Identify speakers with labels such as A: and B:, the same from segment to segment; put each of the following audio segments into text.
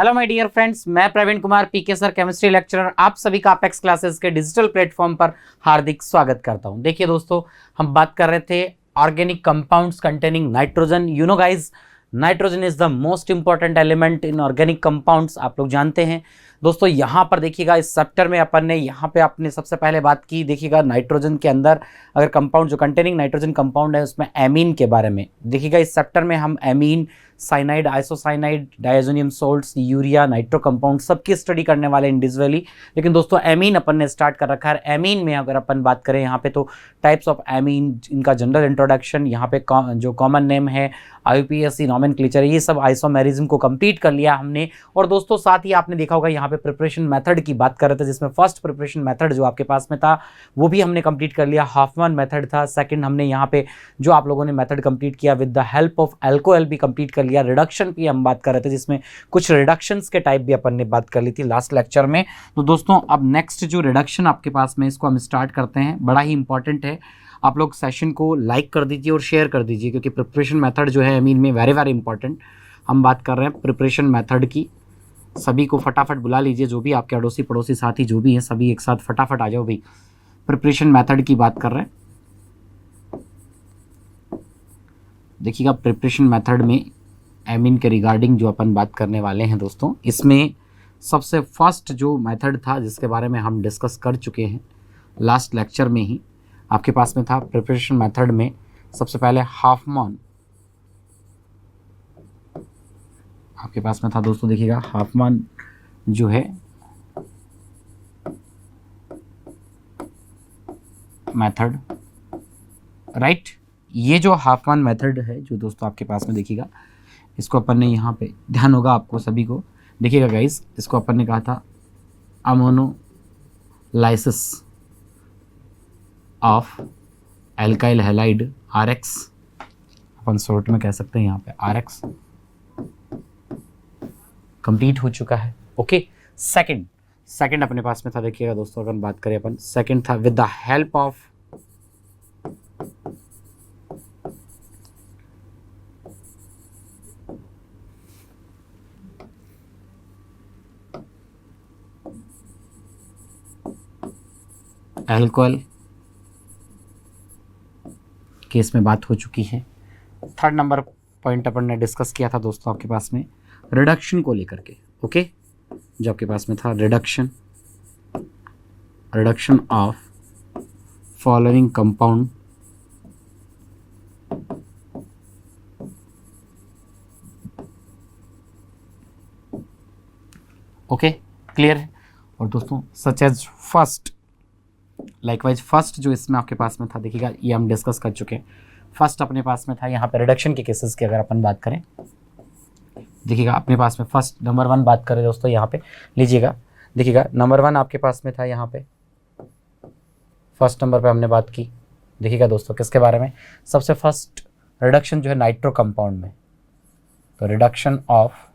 A: Hello my dear friends, मैं Praveen Kumar PK sir chemistry lecturer आप सभी का अपेक्स क्लासेस के डिजिटल प्लेटफॉर्म पर हार्दिक स्वागत करता हूं। देखिए दोस्तों, हम बात कर रहे थे organic compounds containing nitrogen. You know guys, nitrogen is the most important element in organic compounds, आप लोग जानते हैं। दोस्तों यहाँ पर देखिएगा, इस चैप्टर में अपन ने यहाँ पे आपने सबसे पहले बात की, देखिएगा नाइट्रोजन के अंदर अगर कंपाउंड जो कंटेनिंग नाइट्रोजन कंपाउंड है उसमें एमीन के बारे में देखिएगा। इस चैप्टर में हम amine, cyanide, isocyanide, diazonium salts, urea, nitro compound सबकी स्टडी करने वाले इंडिविजुअली। लेकिन दोस्तों एमीन अपन ने स्टार्ट कर रखा है। एमीन में अगर अपन बात करें यहाँ पे तो टाइप्स ऑफ एमीन, इनका जनरल इंट्रोडक्शन, यहाँ पे जो कॉमन नेम है, IUPAC नॉमेनक्लेचर, ये सब आइसोमेरिज्म को कंप्लीट कर लिया हमने। और दोस्तों साथ ही आपने देखा होगा यहाँ पे प्रिपरेशन मेथड की बात कर रहे थे, जिसमें फर्स्ट प्रिपरेशन मेथड जो आपके पास में था वो भी हमने कंप्लीट कर लिया, हॉफमैन मेथड था। सेकंड हमने यहाँ पे जो आप लोगों ने मेथड कंप्लीट किया with the help of alcohol भी कंप्लीट कर लिया। रिडक्शन की हम बात कर रहे थे, जिसमें कुछ रिडक्शंस के टाइप भी अपन ने बात कर ली थी लास्ट लेक्चर में। तो दोस्तों अब नेक्स्ट जो रिडक्शन आपके पास में, इसको हम स्टार्ट करते हैं। बड़ा ही इंपॉर्टेंट है, आप लोग सेशन को लाइक कर दीजिए और शेयर कर दीजिए, क्योंकि प्रिपरेशन मेथड जो है एमीन में वेरी वेरी इंपॉर्टेंट। हम बात कर रहे हैं प्रिपरेशन मेथड की। सभी को फटाफट बुला लीजिए, जो भी आपके अड़ोसी पड़ोसी साथी जो भी हैं, सभी एक साथ फटाफट आ जाओ भाई। प्रिपरेशन मेथड की बात कर रहे हैं। देखिएगा प्रिपरेशन मेथड में एमीन के रिगार्डिंग जो अपन बात करने वाले हैं दोस्तों, इसमें सबसे फर्स्ट जो मेथड था जिसके बारे में हम डिस्कस कर चुके हैं लास्ट लेक्चर में ही, आपके पास में था प्रिपरेशन मेथड में सबसे पहले हॉफमैन आपके पास में था दोस्तों। देखिएगा हॉफमैन जो है मेथड, राइट। ये जो हॉफमैन मेथड है जो दोस्तों आपके पास में देखिएगा, इसको अपन ने यहाँ पे ध्यान होगा आपको सभी को। देखिएगा गाइस, इसको अपन ने कहा था ammonolysis of alkyl halide RX, upon short में कह सकते हैं यहाँ पे RX कंप्लीट हो चुका है। ओके, सेकंड अपने पास में था। देखिएगा दोस्तों, अगर बात करें अपन, सेकंड था with the help of alcohol case में बात हो चुकी है। थर्ड नंबर पॉइंट अपन ने डिस्कस किया था दोस्तों आपके पास में रिडक्शन को लेकर के। ओके, जो आपके पास में था reduction of following compound okay, clear है। और दोस्तों such as first, likewise first जो इसमें आपके पास में था, देखिएगा ये हम डिस्कस कर चुके हैं। फर्स्ट अपने पास में था यहाँ पे रिडक्शन के केसेस की अगर अपन बात करें, देखिएगा अपने पास में फर्स्ट नंबर 1 बात करें दोस्तों, यहाँ पे लीजिएगा। देखिएगा नंबर 1 आपके पास में था यहाँ पे, फर्स्ट नंबर पे हमने बात की। देखिएगा दोस्तों किसके बारे में, सबसे फर्स्ट रिडक्शन जो है नाइट्रो कंपाउंड में, तो रिडक्शन ऑफ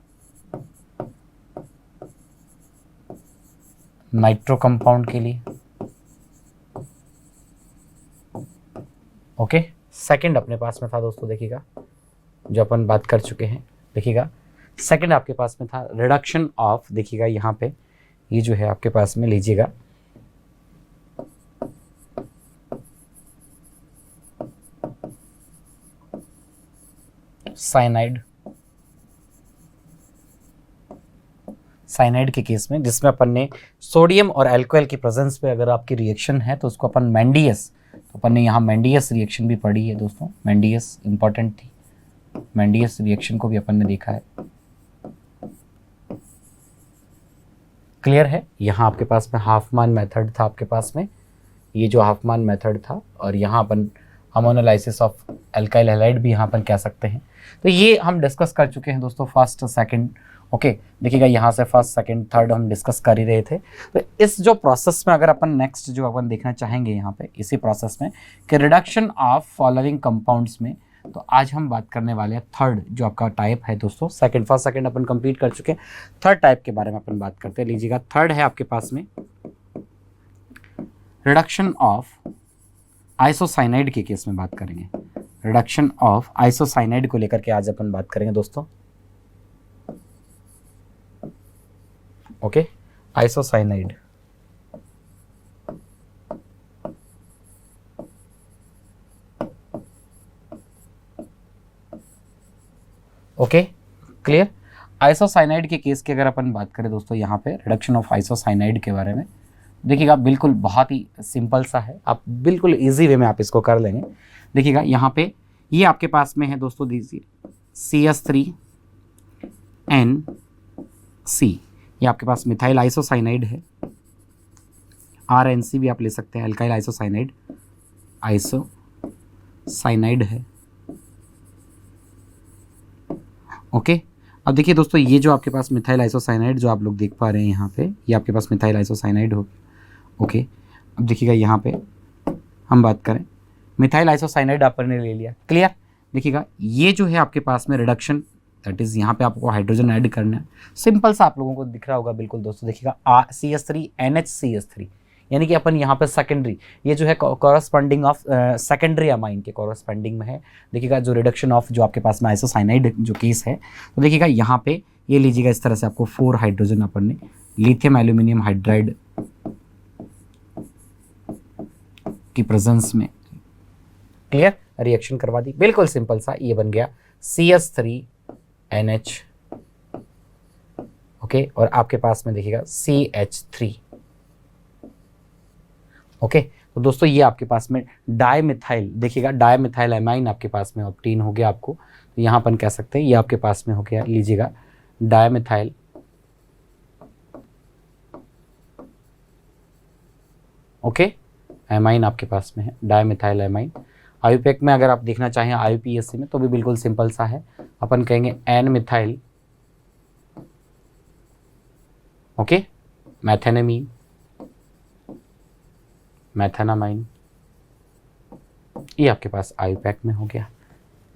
A: नाइट्रो कंपाउंड के लिए। ओके, सेकंड अपने पास में था दोस्तों, देखिएगा जो अपन बात कर चुके हैं। देखिएगा सेकंड आपके पास में था रिडक्शन ऑफ, देखिएगा यहाँ पे ये जो है आपके पास में लीजिएगा साइनाइड के केस में, जिसमें अपन ने सोडियम और अल्कोहल की प्रेजेंस पे अगर आपकी रिएक्शन है तो उसको अपन मैंडियस, तो अपन ने यहाँ मैंडियस रिएक्शन भी पढ़ी है दोस्तों। मैंडियस इंपॉर्टेंट थी, मैंडियस रिएक्शन को भी अपन ने देखा है। क्लियर है। यहाँ आपके पास में हॉफमैन मेथड था आपके पास में, ये जो हॉफमैन मेथड था, और यहाँ अपन अमोनोलाइसिस ऑफ एल्काइल हैलाइड भी यहाँ अपन कह सकते हैं। तो ये हम डिस्कस कर चुके हैं दोस्तों, फर्स्ट सेकंड। ओके, देखिएगा यहाँ से फर्स्ट सेकंड थर्ड हम डिस्कस कर ही रहे थे। तो इस जो प्रोसेस में अगर अपन नेक्स्ट जो अपन देखना चाहेंगे यहाँ पे इसी प्रोसेस में कि रिडक्शन ऑफ फॉलोइंग कंपाउंड्स में, तो आज हम बात करने वाले हैं थर्ड जो आपका टाइप है दोस्तों। फर्स्ट सेकंड अपन कंप्लीट कर चुके हैं, थर्ड टाइप के बारे में अपन बात करते हैं। लीजिएगा थर्ड है आपके पास में रिडक्शन ऑफ आइसोसाइनाइड के केस में बात करेंगे। रिडक्शन ऑफ आइसोसाइनाइड को लेकर के आज अपन बात करेंगे दोस्तों। Okay, isocyanide, okay, clear. Isocyanide के केस की अगर अपन बात करें दोस्तों, यहाँ पे रिडक्शन ऑफ आइसोसाइनाइड के बारे में देखिएगा, बिल्कुल बहुत ही सिंपल सा है, आप बिल्कुल इजी वे में आप इसको कर लेंगे। देखिएगा यहाँ पे ये आपके पास में है दोस्तों, दीजिए CH3NC, ये आपके पास मिथाइल आइसोसाइनाइड है। RNC भी आप ले सकते हैं, एल्काइल आइसोसाइनाइड, आइसोसाइनाइड है। ओके, अब देखिए दोस्तों, ये जो आपके पास मिथाइल आइसोसाइनाइड जो आप लोग देख पा रहे हैं यहाँ पे, ये आपके पास मिथाइल आइसोसाइनाइड हो। ओके, अब देखिएगा यहाँ पे हम बात करें, मिथाइल आइसोसाइनाइड अपन ने ले लिया, क्लियर। देखिएगा ये जो है आपके पास में रिडक्शन, दैट इज़ यहाँ पे आपको हाइड्रोजन ऐड करना है। सिंपल सा आप लोगों को दिख रहा होगा बिल्कुल दोस्तों, देखिएगा CH3NHCH3, यानी कि अपन यहाँ पे सेकेंडरी, ये जो है कॉरस्पॉन्डिंग ऑफ सेकेंडरी अमाइन के कॉरस्पॉन्डिंग में है। देखिएगा जो रिडक्शन ऑफ जो आपके पास में आइसोसाइनाइड जो केस है, तो देखिएगा यहाँ पे ये लीजिएगा इस तरह से, आपको 4 हाइड्रोजन अपन ने लिथियम एल्यूमिनियम हाइड्राइड की प्रेजेंस में, क्लियर, रिएक्शन करवा दी, बिल्कुल सिंपल सा, ये बन गया CH3NH, ओके, और आपके पास में देखिएगा CH3, ओके। तो दोस्तों ये आपके पास में डाइमिथाइल, देखिएगा डाइमिथाइल एमाइन आपके पास में ऑब्टेन हो गया आपको, तो यहाँ अपन कह सकते हैं ये आपके पास में हो गया, लीजिएगा डाइमिथाइल ओके एमाइन आपके पास में है, डाइमिथाइल एमाइन। आयुपैक में अगर आप देखना चाहें IUPAC में, तो भी बिल्कुल सिंपल सा है, अपन कहेंगे N मिथाइल, ओके, मैथेनामीन, मैथेनामाइन, ये आपके पास आयुपैक में हो गया,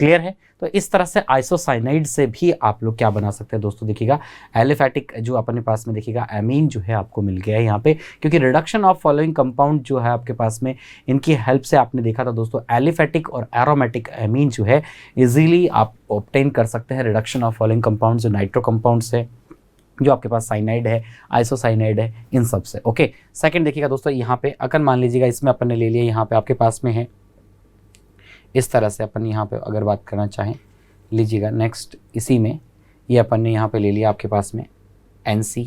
A: क्लियर है। तो इस तरह से आइसोसाइनाइड से भी आप लोग क्या बना सकते हैं दोस्तों, देखिएगा एलिफैटिक जो अपने पास में देखिएगा एमीन जो है आपको मिल गया है यहाँ पे, क्योंकि रिडक्शन ऑफ फॉलोइंग कंपाउंड जो है आपके पास में, इनकी हेल्प से आपने देखा था दोस्तों, एलिफैटिक और एरोमेटिक एमीन जो है इजीली आप ऑब्टेन कर सकते हैं। रिडक्शन ऑफ फॉलोइंग कंपाउंड जो नाइट्रो कंपाउंड्स है, जो आपके पास साइनाइड है, आइसोसाइनाइड है, इन सब से, ओके। सेकंड देखिएगा दोस्तों, यहाँ पे अगर मान लीजिएगा इसमें अपन ने ले लिया, यहाँ पे आपके पास में है इस तरह से, अपन यहाँ पे अगर बात करना चाहें, लीजिएगा नेक्स्ट इसी में ये अपन ने यहाँ पे ले लिया आपके पास में NC,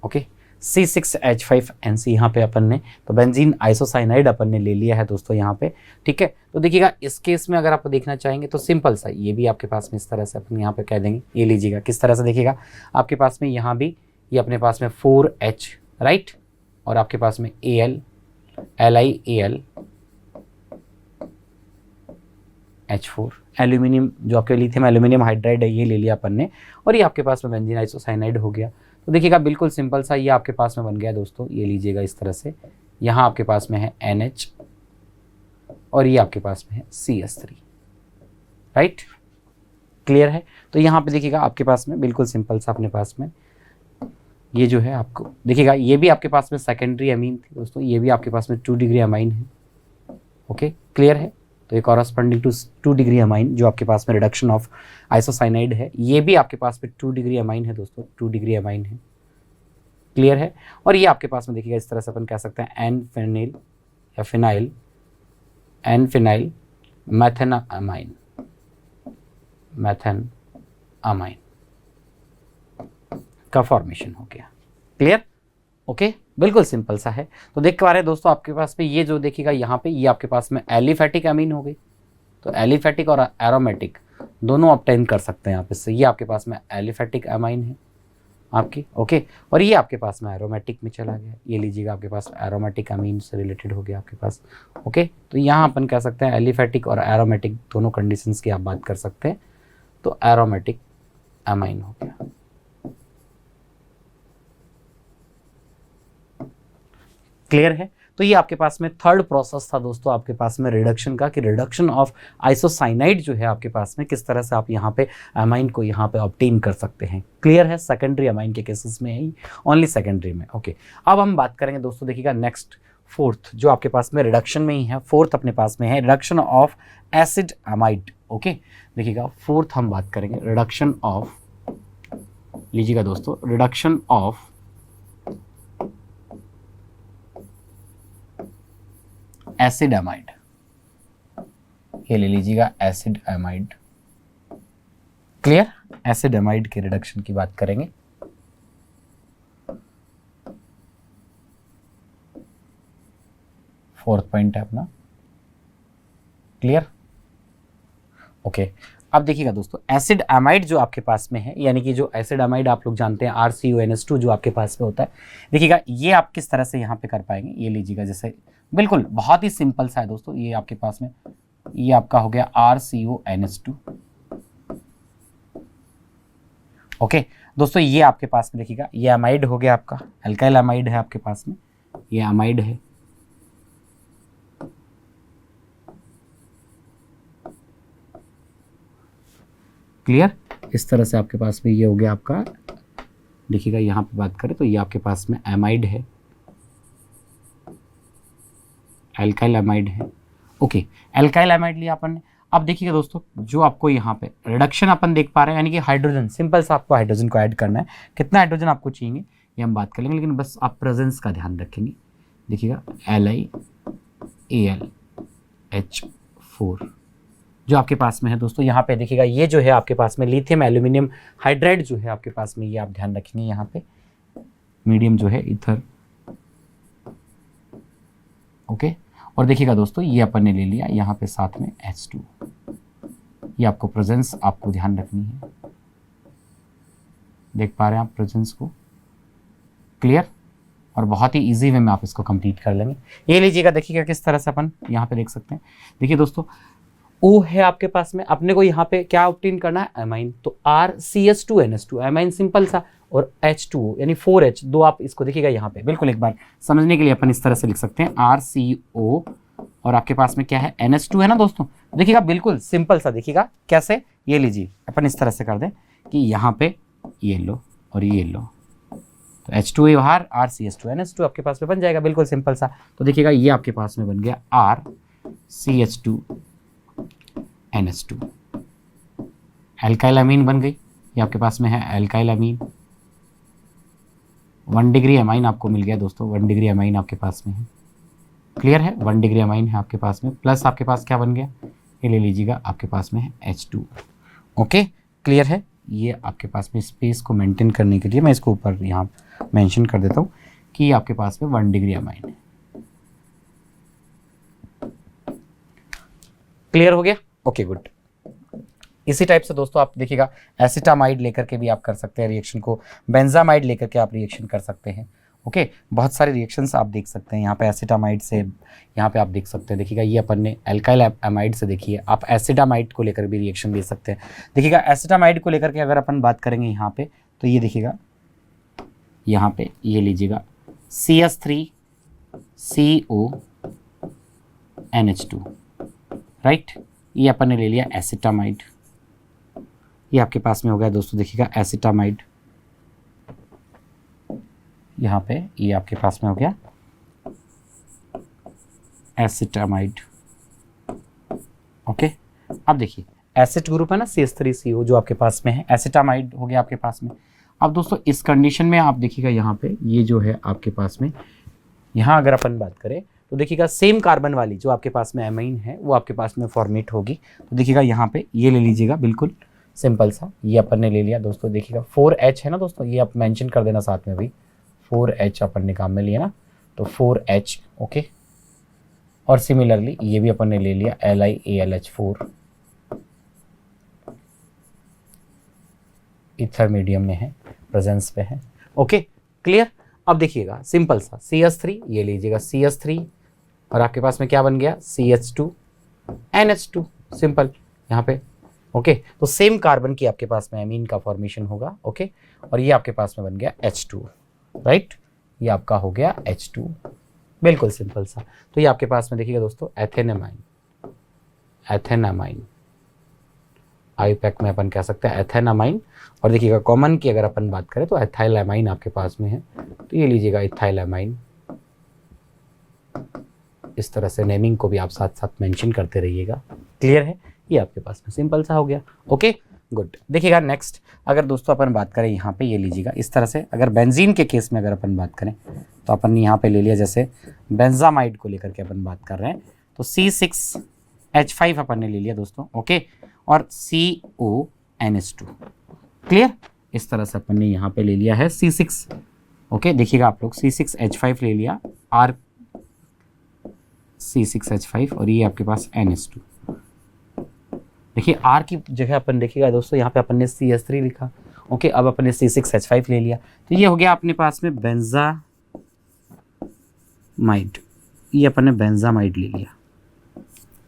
A: ओके, C6H5NC यहाँ पे अपन ने, तो बेंजीन आइसोसाइनाइड अपन ने ले लिया है दोस्तों यहाँ पे, ठीक है। तो देखिएगा इस केस में अगर आप देखना चाहेंगे तो सिंपल सा, ये भी आपके पास में इस तरह से अपन यहाँ पे कह देंगे, ये लीजिएगा किस तरह से, देखिएगा आपके पास में यहाँ भी ये अपने पास में 4H, राइट, और आपके पास में Al, LiAl, H4, एल्यूमिनियम जो आपके लिथियम एल्यूमिनियम हाइड्राइड है, ये ले लिया अपन ने, और ये आपके पास में बेंजीन आइसोसाइनाइड हो गया। तो देखिएगा बिल्कुल सिंपल सा ये आपके पास में बन गया दोस्तों, ये लीजिएगा इस तरह से, यहाँ आपके पास में है NH और ये आपके पास में है CH3, राइट, क्लियर है। तो यहाँ पे देखिएगा आपके पास में बिल्कुल सिंपल सा अपने पास में ये जो है आपको देखिएगा, ये भी आपके पास में सेकेंडरी अमीन थी दोस्तों, ये भी आपके पास में 2 डिग्री अमाइन है, ओके, क्लियर है। तो ये कॉरस्पॉन्डिंग टू 2 डिग्री अमाइन जो आपके पास में रिडक्शन ऑफ आइसोसाइनाइड है, ये भी आपके पास में 2 डिग्री अमाइन है दोस्तों, 2 डिग्री अमाइन है, क्लियर है। और ये आपके पास में देखिएगा इस तरह से अपन कह सकते हैं एन फिनाइल या फिनाइल, एन फिनाइल मैथेनामाइन, मैथेनामाइन का फॉर्मेशन हो गया, क्लियर, ओके, बिल्कुल सिंपल सा है। तो देख पा रहे हैं दोस्तों आपके पास में ये जो देखिएगा यहाँ पे, ये आपके पास में एलिफैटिक अमीन हो गई, तो एलिफैटिक और एरोमेटिक दोनों ऑब्टेन कर सकते हैं आप इससे। ये आपके पास में एलिफैटिक अमाइन है आपकी, ओके, और ये आपके पास में एरोमेटिक में चला गया, ये लीजिएगा आपके पास एरोमेटिक अमीन से रिलेटेड हो गया आपके पास, ओके। तो यहाँ अपन कह सकते हैं एलिफैटिक और एरोमेटिक दोनों कंडीशंस की आप बात कर सकते हैं, तो एरोमेटिक अमाइन हो गया, क्लियर है। तो ये आपके पास में थर्ड प्रोसेस था दोस्तों आपके पास में रिडक्शन का, कि रिडक्शन ऑफ आइसोसाइनाइड जो है आपके पास में किस तरह से आप यहाँ पे अमाइन को यहाँ पे ऑब्टेन कर सकते हैं, क्लियर है। सेकेंडरी अमाइन के केसेस में ही, ओनली सेकेंडरी में, ओके। अब हम बात करेंगे दोस्तों, देखिएगा नेक्स्ट फोर्थ जो आपके पास में रिडक्शन में ही है, फोर्थ अपने पास में है reduction of acid amide, okay, देखिएगा फोर्थ हम बात करेंगे रिडक्शन ऑफ, लीजिएगा दोस्तों, रिडक्शन ऑफ एसिड एमाइड, ये ले लीजिएगा acid amide. Clear, acid amide के रिडक्शन की बात करेंगे। फोर्थ पॉइंट है अपना। Clear, okay. अब देखिएगा दोस्तों, एसिड एमाइड जो आपके पास में है, यानी कि जो एसिड एमाइड आप लोग जानते हैं RCONS2 जो आपके पास में होता है, देखिएगा ये आप किस तरह से यहाँ पे कर पाएंगे, ये लीजिएगा, जैसे बिल्कुल बहुत ही सिंपल सा है दोस्तों, ये आपके पास में ये आपका हो गया RCONS2। ओके दोस्तों, ये आपके पास में देखिएगा ये अमाइड हो गया आपका, अल्काइल अमाइड है आपके पास में, ये अमाइड है। क्लियर, इस तरह से आपके पास में ये हो गया आपका, देखिएगा यहाँ पे बात करें तो ये आपके पास में एमाइड है, अल्काइल अमाइड है। ओके, अल्काइल अमाइड लिया अपन ने। अब देखिएगा दोस्तों, जो आपको यहाँ पे रिडक्शन अपन देख पा रहे हैं, यानी कि हाइड्रोजन, सिंपल सा आपको हाइड्रोजन को ऐड करना है। कितना हाइड्रोजन आपको चाहिए ये हम बात कर लेंगे, लेकिन बस आप प्रेजेंस का ध्यान रखेंगे। देखिएगा LiAlH4 जो आपके पास में है दोस्तों, यहाँ पे देखिएगा ये जो है आपके पास में लिथियम एल्यूमिनियम हाइड्राइड जो है आपके पास में, ये आप ध्यान रखेंगे। यहाँ पे मीडियम जो है ईथर। ओके, और देखिएगा दोस्तों, ये अपन ने ले लिया यहाँ पे साथ में H2, ये आपको प्रेजेंस आपको ध्यान रखनी है। देख पा रहे हैं आप प्रेजेंस को? क्लियर, और बहुत ही इजी वे में आप इसको कंप्लीट कर लेंगे। ये लीजिएगा, देखिएगा किस तरह से अपन यहाँ पे देख सकते हैं। देखिए दोस्तों, O है आपके पास में, अपने को यहाँ पे क्या ऑब्टेन करना है, एमाइन, तो RCH2NS2 एमाइन सिंपल सा, और H2O यानी 4H, दो आप इसको देखिएगा यहाँ पे, बिल्कुल एक बार समझने के लिए अपन इस तरह से लिख सकते हैं RCO, और आपके पास में क्या है, NS2 है ना दोस्तों। देखिएगा बिल्कुल सिंपल सा, देखिएगा कैसे, ये लीजिए अपन इस तरह से कर दें कि यहाँ पे ये लो और ये लो, तो H2 बाहर, RCH2NS2 आपके पास में बन जाएगा, बिल्कुल सिंपल सा। तो देखिएगा ये आपके पास में बन गया RCH2NS2, एल्काइल अमीन बन गई, ये आपके पास में है एल्काइल अमीन। 1 डिग्री अमाइन आपको मिल गया दोस्तों, 1 डिग्री अमाइन आपके पास में है। क्लियर है, 1 डिग्री अमाइन है आपके पास में, प्लस आपके पास क्या बन गया, ये ले लीजिएगा, आपके पास में है H2। ओके, क्लियर है। ये आपके पास में स्पेस को मेंटेन करने के लिए मैं इसको ऊपर यहाँ मेंशन कर देता हूँ कि ये आपके पास में 1 डिग्री अमाइन है। क्लियर हो गया? Okay good. इसी टाइप से दोस्तों आप देखिएगा एसिटामाइड लेकर के भी आप कर सकते हैं रिएक्शन को, बेंजामाइड लेकर के आप रिएक्शन कर सकते हैं। ओके, बहुत सारे रिएक्शंस आप देख सकते हैं यहाँ पे एसिटामाइड से, यहाँ पे आप देख सकते हैं। देखिएगा ये अपन ने एल्काइल अमाइड से, देखिए आप एसिटामाइड को लेकर भी रिएक्शन दे सकते हैं। देखिएगा एसिटामाइड को लेकर के अगर अपन बात करेंगे यहाँ पे, तो ये देखिएगा यहाँ पे ये लीजिएगा CH3CONH2, राइट, ये अपन ने ले लिया एसिटामाइड, ये आपके पास में हो गया दोस्तों। देखिएगा एसिटामाइड, यहाँ पे ये आपके पास में हो गया एसिटामाइड। ओके, अब देखिए एसिड ग्रुप है ना CH3CO जो आपके पास में है, एसिटामाइड हो गया आपके पास में। अब दोस्तों इस कंडीशन में आप देखिएगा यहाँ पे ये जो है आपके पास में, यहाँ अगर अपन बात करें तो देखिएगा सेम कार्बन वाली जो आपके पास में एमाइन है वो आपके पास में फॉर्मेट होगी। तो देखिएगा यहाँ पे ये ले लीजिएगा, बिल्कुल सिंपल सा, ये अपन ने ले लिया दोस्तों। देखिएगा 4H है ना दोस्तों, ये आप मेंशन कर देना साथ में भी, 4H अपन ने काम में लिया ना, तो 4H। ओके, और सिमिलरली ये भी अपन ने ले लिया LiAlH4, इथर मीडियम में है, प्रेजेंस पे है। Okay, clear. अब देखिएगा सिंपल सा CH3, ये लीजिएगा CH3, और आपके पास में क्या बन गया CH2NH2, सिंपल यहाँ पे। ओके, तो सेम कार्बन की आपके पास में एमीन का फॉर्मेशन होगा। ओके, और ये आपके पास में बन गया H2, राइट, ये आपका हो गया H2, बिल्कुल सिंपल सा। तो ये आपके पास में देखिएगा दोस्तों एथेनामाइन, एथेनामाइन आईपैक में अपन कह सकते हैं एथेनामाइन। और देखिएगा कॉमन की अगर अपन बात करें तो एथाइलामाइन आपके पास में है, तो ये लीजिएगा इथाइलामाइन। इस तरह से नेमिंग को भी आप साथ साथ मेंशन करते रहिएगा। क्लियर है, ये आपके पास में सिंपल सा हो गया। Okay good. देखिएगा नेक्स्ट अगर दोस्तों अपन बात करें यहाँ पे, ये लीजिएगा इस तरह से, अगर बेंजीन के केस में अगर अपन बात करें तो अपन ने यहाँ पे ले लिया, जैसे बेंजामाइड को लेकर के अपन बात कर रहे हैं तो C6H5 अपन ने ले लिया दोस्तों। ओके, और CONH2। क्लियर, इस तरह से अपन ने यहाँ पे ले लिया है C6। ओके, देखिएगा आप लोग C6H5 ले लिया, R C6H5 और ये आपके पास NH2। देखिए R की जगह अपन देखिएगा दोस्तों यहाँ पे अपन ने CH3 लिखा। ओके, अब अपन ने C6H5 ले लिया तो ये हो गया अपने पास में बेंजामाइड। ये अपन ने बेंजामाइड ले लिया,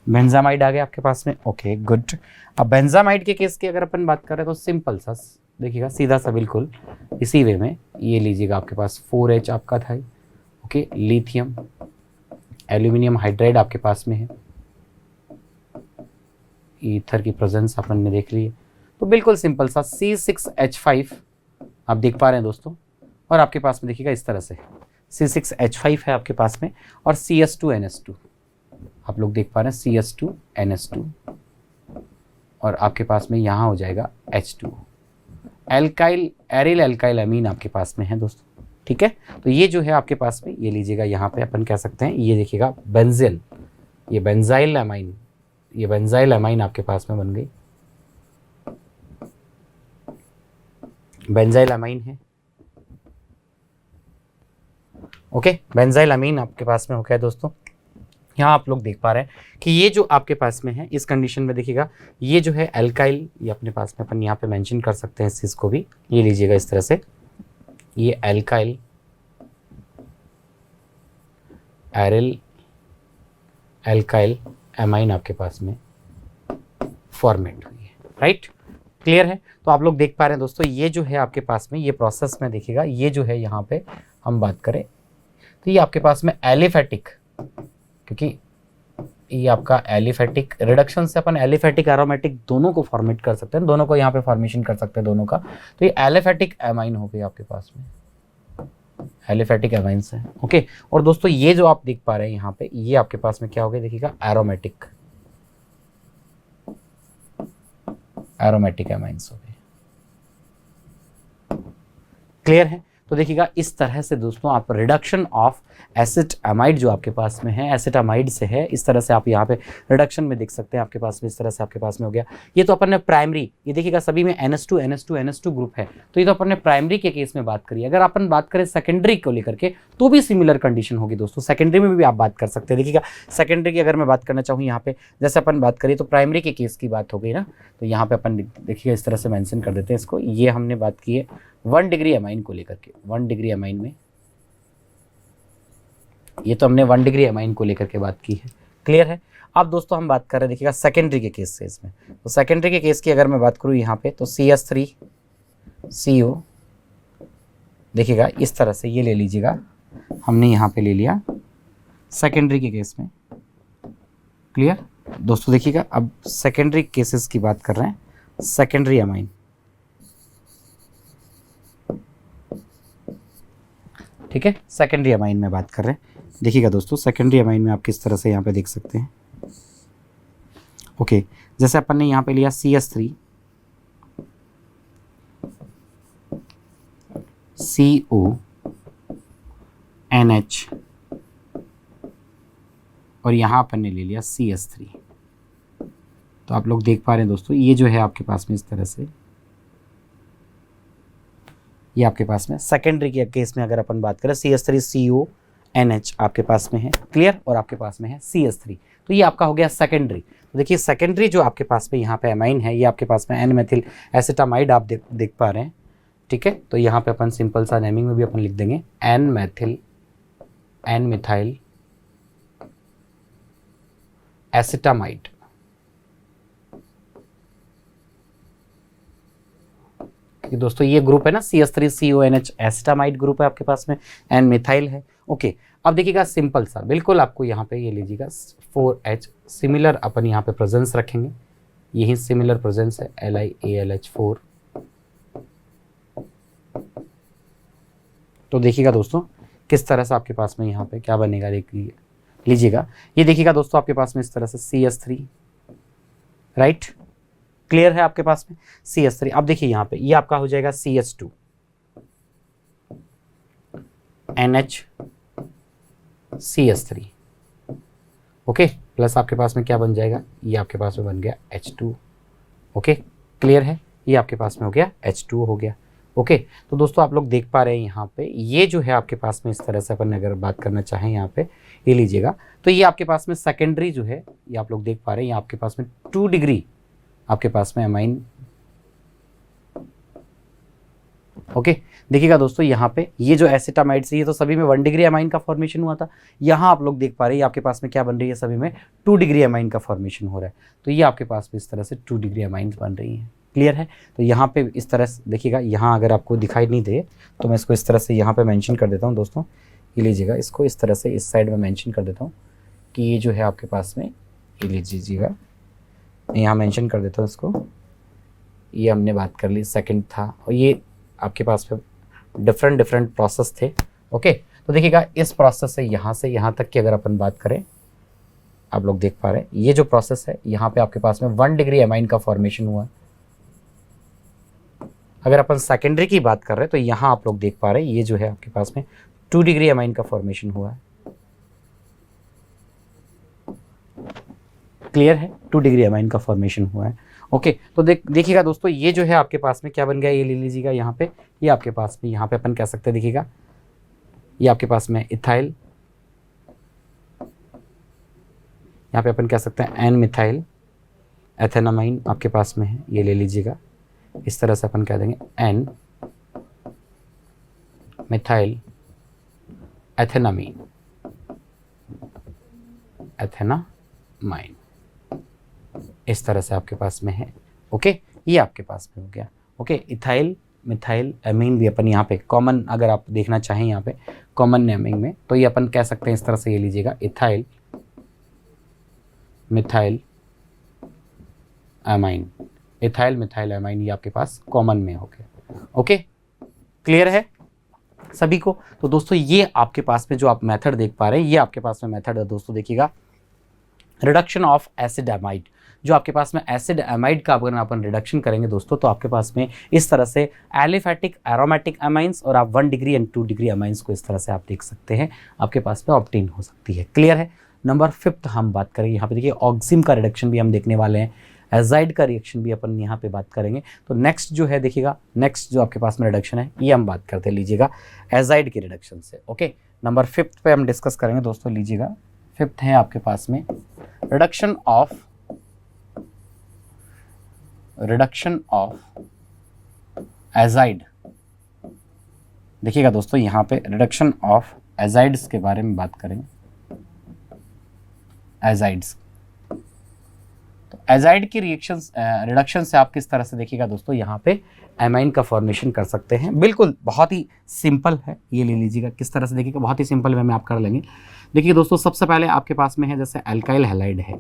A: बेंजामाइड आ गया आपके पास में। Okay good. अब बेंजामाइड के केस की अगर अपन बात करें तो सिंपल सा देखिएगा, सीधा सा बिल्कुल इसी वे में ये लीजिएगा आपके पास 4H आपका था। ओके, लिथियम एल्यूमिनियम हाइड्राइड आपके पास में है, ईथर की प्रेजेंस अपन ने देख ली है, तो बिल्कुल सिंपल सा C6H5 आप देख पा रहे हैं दोस्तों, और आपके पास में देखिएगा इस तरह से C6H5 है आपके पास में, और CS2NH2 आप लोग देख पा रहे हैं, CS2NH2, और आपके पास में यहाँ हो जाएगा H2। एल्काइल एरिल एल्काइल अमीन आपके पास में है दोस्तों। ठीक है, तो ये जो है आपके पास में, ये लीजिएगा यहाँ पे अपन कह सकते हैं, ये देखिएगा बेंजिल, ये बेंजाइल अमाइन, ये बेंजाइल अमाइन आपके पास में बन गई, बेंजाइल अमाइन है। ओके, बेंजाइल अमीन आपके पास में हो गया दोस्तों। यहाँ आप लोग देख पा रहे हैं कि ये जो आपके पास में है इस कंडीशन में देखिएगा, ये जो है एल्काइल, ये अपने पास में अपन यहाँ पे मेंशन कर सकते हैं इस चीज़ को भी, ये लीजिएगा इस तरह से, ये एल्काइल एरिल एल्काइल एमाइन आपके पास में फॉर्मेट हुई है। राइट, क्लियर है। तो आप लोग देख पा रहे हैं दोस्तों, ये जो है आपके पास में, ये प्रोसेस में देखिएगा, ये जो है यहाँ पे हम बात करें तो ये आपके पास में एलिफेटिक, क्योंकि ये आपका एलिफेटिक रिडक्शन से अपन एलिफेटिक एरोमेटिक दोनों को फॉर्मेट कर सकते हैं, दोनों को यहाँ पे फॉर्मेशन कर सकते हैं दोनों का, तो ये एलिफेटिक एमाइन हो गई आपके पास में, एलिफेटिक एमाइन्स है। ओके, और दोस्तों ये जो आप देख पा रहे हैं यहाँ पे, ये आपके पास में क्या हो गया देखिएगा, एरोमेटिक, एरोमेटिक एमाइन्स हो गए। क्लियर है। तो देखिएगा इस तरह से दोस्तों आप रिडक्शन ऑफ एसिड अमाइड जो आपके पास में है, एसिड अमाइड से है, इस तरह से आप यहाँ पे रिडक्शन में देख सकते हैं आपके पास में, इस तरह से आपके पास में हो गया। ये तो अपन ने प्राइमरी, ये देखिएगा सभी में NH2 NH2 NH2 ग्रुप है, तो ये तो अपन ने प्राइमरी के केस में बात करी। अगर अपन बात करें सेकेंडरी को लेकर के तो भी सिमिलर कंडीशन होगी दोस्तों, सेकेंडरी में भी आप बात कर सकते हैं। देखिएगा सेकेंडरी की अगर मैं बात करना चाहूँ यहाँ पे, जैसे अपन बात करिए तो प्राइमरी के केस की बात हो गई ना, तो यहाँ पे अपन देखिएगा इस तरह से मेंशन कर देते हैं इसको। ये हमने बात की है 1 डिग्री अमाइन को लेकर के, 1 डिग्री अमाइन में, ये तो हमने 1 डिग्री अमाइन को लेकर के बात की है। क्लियर है। अब दोस्तों हम बात कर रहे हैं देखिएगा सेकेंडरी के केस से इसमें, तो सेकेंडरी के केस की अगर मैं बात करूँ यहाँ पे तो CH3CO देखिएगा इस तरह से ये ले लीजिएगा, हमने यहाँ पे ले लिया सेकेंडरी के केस में। क्लियर दोस्तों, देखिएगा अब सेकेंडरी केसेस की बात कर रहे हैं, सेकेंडरी अमाइन, ठीक है, सेकेंडरी अमाइन में बात कर रहे हैं। देखिएगा दोस्तों सेकेंडरी अमाइन में आप किस तरह से यहाँ पे देख सकते हैं। ओके, जैसे अपन ने यहाँ पे लिया CH3 CONH और यहाँ अपन ने ले लिया CH3, तो आप लोग देख पा रहे हैं दोस्तों, ये जो है आपके पास में इस तरह से, ये आपके पास में सेकेंडरी के केस में अगर अपन बात करें CH3CONH आपके पास में है। क्लियर, और आपके पास में है CH3, तो ये आपका हो गया सेकेंडरी। तो देखिए सेकेंडरी जो आपके पास में यहाँ पे अमाइन है, ये आपके पास में N मेथिल एसिटामाइड आप देख पा रहे हैं। ठीक है, तो यहाँ पे अपन सिंपल सा नेमिंग में भी अपन लिख देंगे N मिथाइल एसिटामाइड। क्योंकि दोस्तों ये ग्रुप है ना CH3CONH एसिटामाइड ग्रुप है आपके पास में, N मिथाइल है। ओके, अब देखिएगा सिंपल सा बिल्कुल आपको यहाँ पे ये लीजिएगा 4H सिमिलर अपन यहाँ पे प्रेजेंस रखेंगे, यही सिमिलर प्रेजेंस है LiAlH4। तो देखिएगा दोस्तों किस तरह से आपके पास में यहाँ पे क्या बनेगा, देख लीजिएगा। ये देखिएगा दोस्तों आपके पास में इस तरह से CH3 राइट, क्लियर है आपके पास में CH3। अब देखिए यहाँ पे ये आपका हो जाएगा CH2 NH CH3, okay, plus आपके पास में क्या बन जाएगा, ये आपके पास में बन गया H2, ओके, क्लियर है, ये आपके पास में हो गया H2 हो गया, ओके। तो दोस्तों आप लोग देख पा रहे हैं यहाँ पे ये जो है आपके पास में इस तरह से अपन अगर बात करना चाहें यहाँ पे ये लीजिएगा, तो ये आपके पास में सेकेंडरी जो है ये आप लोग देख पा रहे हैं, ये आपके पास में 2 डिग्री आपके पास में अमाइन, ओके। देखिएगा दोस्तों यहाँ पे ये जो एसिटामाइड से ये तो सभी में 1 डिग्री अमाइन का फॉर्मेशन हुआ था, यहाँ आप लोग देख पा रहे हैं आपके पास में क्या बन रही है, सभी में 2 डिग्री अमाइन का फॉर्मेशन हो रहा है, तो ये आपके पास में इस तरह से 2 डिग्री अमाइन बन रही है, क्लियर है। तो यहाँ पे इस तरह से देखिएगा, यहाँ अगर आपको दिखाई नहीं दे तो मैं इसको इस तरह से यहाँ पे मेंशन कर देता हूँ दोस्तों, ये लीजिएगा, इसको इस तरह से इस साइड में मेंशन कर देता हूँ कि ये जो है आपके पास में ये लीजिएगा, यहाँ मेंशन कर देता हूँ इसको, ये हमने बात कर ली, सेकंड था, और ये आपके पास में डिफरेंट प्रोसेस थे, ओके। तो देखिएगा इस प्रोसेस से यहाँ तक की अगर अपन बात करें, आप लोग देख पा रहे हैं ये जो प्रोसेस है यहाँ पे आपके पास में 1 डिग्री अमाइन का फॉर्मेशन हुआ है। अगर अपन सेकेंडरी की बात कर रहे हैं तो यहाँ आप लोग देख पा रहे हैं ये जो है आपके पास में 2 डिग्री अमाइन का फॉर्मेशन हुआ है, क्लियर है, 2 डिग्री अमाइन का फॉर्मेशन हुआ है, ओके। तो देखिएगा दोस्तों ये जो है आपके पास में क्या बन गया, ये ले लीजिएगा यहाँ पे, ये आपके पास में यहाँ पे अपन कह सकते हैं, देखिएगा ये आपके पास में इथाइल, यहाँ पे अपन कह सकते हैं एन मिथाइल एथेनामाइन आपके पास में है, ये ले लीजिएगा, इस तरह से अपन कह देंगे एन मिथाइल एथेनामीन एथेनामाइन, इस तरह से आपके पास में है, ओके, ये आपके पास में हो गया, ओके। इथाइल मिथाइल एमीन भी अपन यहाँ पे कॉमन अगर आप देखना चाहें यहाँ पे कॉमन नेमिंग में तो ये अपन कह सकते हैं इस तरह से, ये लीजिएगा ethyl methyl amine, ethyl methyl amine, ये आपके पास कॉमन में हो गया, ओके, क्लियर है सभी को। तो दोस्तों ये आपके पास में जो आप मेथड देख पा रहे हैं ये आपके पास में मेथड है दोस्तों, देखिएगा रिडक्शन ऑफ एसिड एमाइड, जो आपके पास में एसिड एमाइड का अगर अपन रिडक्शन करेंगे दोस्तों तो आपके पास में इस तरह से एलिफेटिक एरोमेटिक अमाइंस और आप 1 डिग्री एंड 2 डिग्री अमाइंस को इस तरह से आप देख सकते हैं आपके पास में ऑब्टेन हो सकती है, क्लियर है। नंबर 5 हम बात करेंगे यहाँ पे, देखिए ऑक्सिम का रिडक्शन भी हम देखने वाले हैं, एजाइड का रिएक्शन भी अपन यहाँ पे बात करेंगे। तो नेक्स्ट जो है देखिएगा, नेक्स्ट जो आपके पास में रिडक्शन है ये हम बात करते लीजिएगा एजाइड के रिडक्शन से, ओके। नंबर 5 पे हम डिस्कस करेंगे दोस्तों, लीजिएगा 5th है आपके पास में रिडक्शन ऑफ एजाइड। देखिएगा दोस्तों यहाँ पे रिडक्शन ऑफ एजाइड्स के बारे में बात करेंगे, एजाइड्स। तो एजाइड की रिडक्शन से आप किस तरह से देखिएगा दोस्तों यहाँ पे एमाइन का फॉर्मेशन कर सकते हैं, बिल्कुल बहुत ही सिंपल है, ये ले लीजिएगा, किस तरह से देखिएगा बहुत ही सिंपल वे में आप कर लेंगे। देखिए दोस्तों सबसे पहले आपके पास में है जैसे अल्काइल हैलाइड है,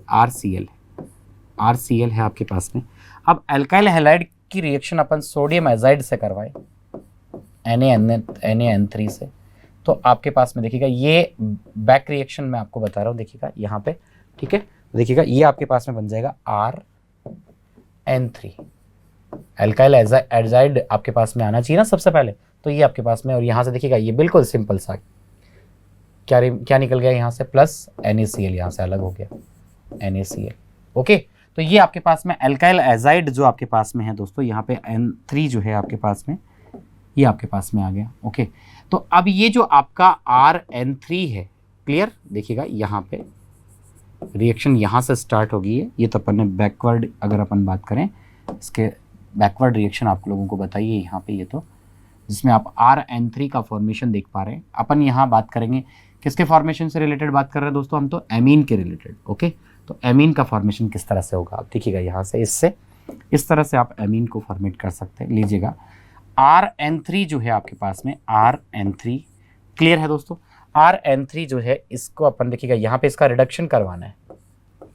A: RCl है आपके पास में। अब अल्काइल हैलाइड की रिएक्शन अपन सोडियम एजाइड से करवाए NaN3 से, तो आपके पास में देखिएगा ये बैक रिएक्शन मैं आपको बता रहा हूँ, देखिएगा यहाँ पे, ठीक है। देखिएगा ये आपके पास में बन जाएगा RN3, अल्काइल एजाइड आपके पास में आना चाहिए ना सबसे पहले, तो ये आपके पास में, और यहाँ से देखिएगा ये बिल्कुल सिंपल सा क्या निकल गया यहाँ से, प्लस NaCl यहाँ से अलग हो गया NaCl, ओके। तो ये आपके पास में अल्काइल एजाइड जो आपके पास में है दोस्तों, यहाँ पे N3 जो है आपके पास में, ये आपके पास में आ गया, ओके। तो अब ये जो आपका RN3 है, क्लियर, देखिएगा यहाँ पे रिएक्शन यहाँ से स्टार्ट होगी है, ये तो अपन ने बैकवर्ड अगर अपन बात करें इसके बैकवर्ड रिएक्शन आप लोगों को बताइए यहाँ पे, ये तो जिसमें आप RN3 का फॉर्मेशन देख पा रहे हैं। अपन यहाँ बात करेंगे किसके फॉर्मेशन से रिलेटेड बात कर रहे हैं दोस्तों, हम तो एमीन के रिलेटेड, ओके। तो एमीन का फॉर्मेशन किस तरह से होगा आप देखिएगा यहाँ से, इससे इस तरह से आप एमीन को फॉर्मेट कर सकते हैं। लीजिएगा RN3 जो है आपके पास में, RN3 क्लियर है दोस्तों, RN3 जो है इसको अपन देखिएगा यहाँ पे इसका रिडक्शन करवाना है,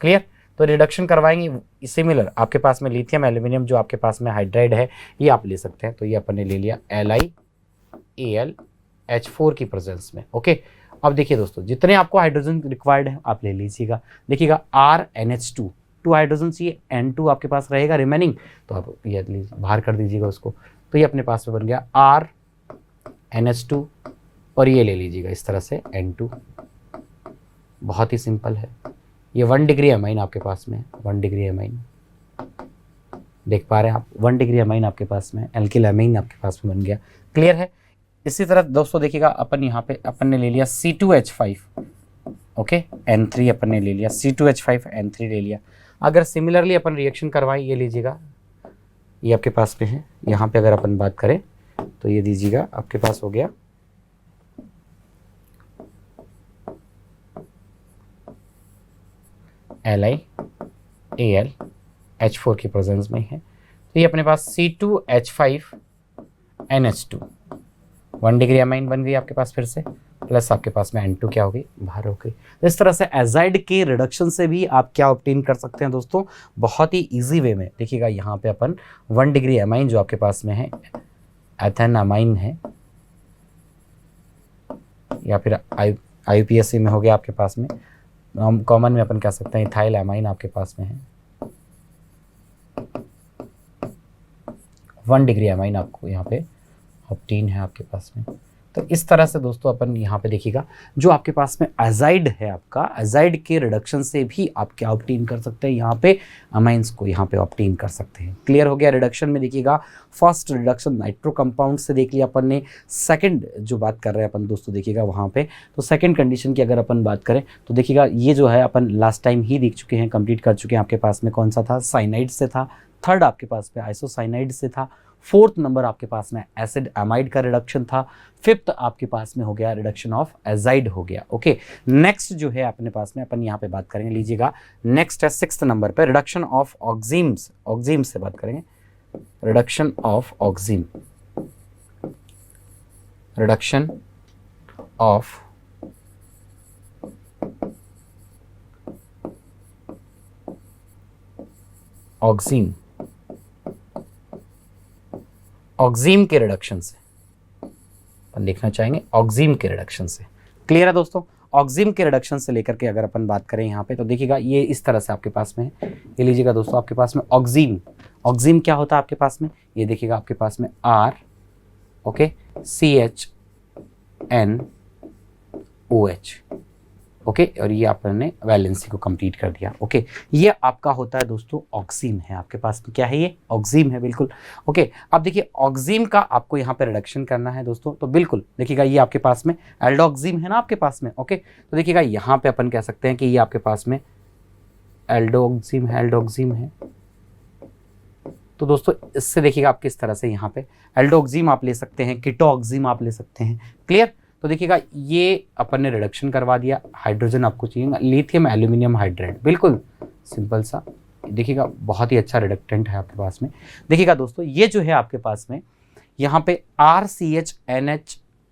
A: क्लियर। तो रिडक्शन करवाएंगे सिमिलर आपके पास में लिथियम एल्यूमिनियम जो आपके पास में हाइड्राइड है ये आप ले सकते हैं, तो ये अपन ने ले लिया LiAlH4 की प्रेजेंस में, ओके। अब देखिए दोस्तों जितने आपको हाइड्रोजन रिक्वायर्ड है आप ले लीजिएगा, देखिएगा RNH2 2 हाइड्रोजन चाहिए, N2 आपके पास रहेगा रिमेनिंग, तो आप ये बाहर कर दीजिएगा उसको, तो ये अपने पास में बन गया R NH2 और ये ले लीजिएगा इस तरह से N2। बहुत ही सिंपल है, ये 1 डिग्री अमाइन आपके पास में, 1 डिग्री अमाइन देख पा रहे हैं आप, 1 डिग्री अमाइन आपके पास में, एल्किल अमाइन आपके पास में बन गया। क्लियर है। इसी तरह दोस्तों देखिएगा अपन यहाँ पे अपन ने ले लिया C2H5, ओके, N3 अपन ने ले लिया, C2H5 N3 ले लिया। अगर सिमिलरली अपन रिएक्शन करवाएं, ये लीजिएगा, ये आपके पास में है, यहाँ पे अगर अपन बात करें तो ये दीजिएगा आपके पास हो गया LiAl H4 की प्रेजेंस में है, तो ये अपने पास C2H5 NH2 1 डिग्री अमाइन बन गई आपके पास फिर से, प्लस आपके पास में N2 क्या हो गई, बाहर हो गई। तो इस तरह से एजाइड के रिडक्शन से भी आप क्या ऑब्टेन कर सकते हैं दोस्तों, बहुत ही इजी वे में। देखिएगा यहाँ पे अपन 1 डिग्री अमाइन जो आपके पास में है एथेन अमाइन है, या फिर IUPAC में हो गया आपके पास में, कॉमन में अपन कह सकते हैं इथाइल अमाइन आपके पास में है, 1 डिग्री अमाइन आपको यहाँ पे ऑब्टेन है आपके पास में। तो इस तरह से दोस्तों अपन यहाँ पे देखिएगा जो आपके पास में एजाइड है आपका, एजाइड के रिडक्शन से भी आप क्या ऑब्टेन कर सकते हैं, यहाँ पे अमाइंस को यहाँ पे ऑब्टेन कर सकते हैं। क्लियर हो गया। रिडक्शन में देखिएगा फर्स्ट रिडक्शन नाइट्रो कंपाउंड से देख लिया अपन ने, सेकंड जो बात कर रहे हैं अपन दोस्तों देखिएगा वहाँ पे, तो सेकंड कंडीशन की अगर अपन बात करें तो देखिएगा ये जो है अपन लास्ट टाइम ही देख चुके हैं, कंप्लीट कर चुके हैं। आपके पास में कौन सा था, साइनाइड से था, थर्ड आपके पास में आइसोसाइनाइड से था, फोर्थ नंबर आपके पास में एसिड अमाइड का रिडक्शन था, फिफ्थ आपके पास में हो गया रिडक्शन ऑफ एजाइड हो गया। ओके, नेक्स्ट जो है अपने पास में अपन यहाँ पे बात करेंगे, लीजिएगा नेक्स्ट है 6th नंबर पे रिडक्शन ऑफ ऑक्सीम्स, ऑक्सीम से बात करेंगे, रिडक्शन ऑफ ऑक्सीम, रिडक्शन ऑफ ऑक्सीम, ऑक्सीम के रिडक्शन से अपन देखना चाहेंगे, ऑक्सीम के रिडक्शन से। क्लियर है दोस्तों। ऑक्सीम के रिडक्शन से लेकर के अगर अपन बात करें यहाँ पे तो देखिएगा ये इस तरह से आपके पास में है, ये लीजिएगा दोस्तों आपके पास में ऑक्सीम, ऑक्सीम क्या होता है आपके पास में, ये देखिएगा आपके पास में R, ओके, CHNOH, ओके, और ये आपने वैलेंसी को कंप्लीट कर दिया। ओके, ये आपका होता है दोस्तों ऑक्सीम है आपके पास में, क्या है ये, ऑक्सीम है, बिल्कुल। ओके, अब देखिए ऑक्सीम का आपको यहाँ पे रिडक्शन करना है दोस्तों, तो बिल्कुल देखिएगा ये आपके पास में एल्डोक्सीम है ना आपके पास में। ओके, तो देखिएगा यहाँ पे अपन कह सकते हैं कि ये आपके पास में एल्डोक्सीम है, एल्डोक्सीम है। तो दोस्तों इससे देखिएगा आप किस तरह से यहाँ पे एल्डोक्सीम आप ले सकते हैं, कीटोक्सीम आप ले सकते हैं। क्लियर। तो देखिएगा ये अपन ने रिडक्शन करवा दिया, हाइड्रोजन आपको चाहिए लिथियम एल्यूमिनियम हाइड्राइड, बिल्कुल सिंपल सा, देखिएगा बहुत ही अच्छा रिडक्टेंट है आपके पास में। देखिएगा दोस्तों ये जो है आपके पास में यहाँ पे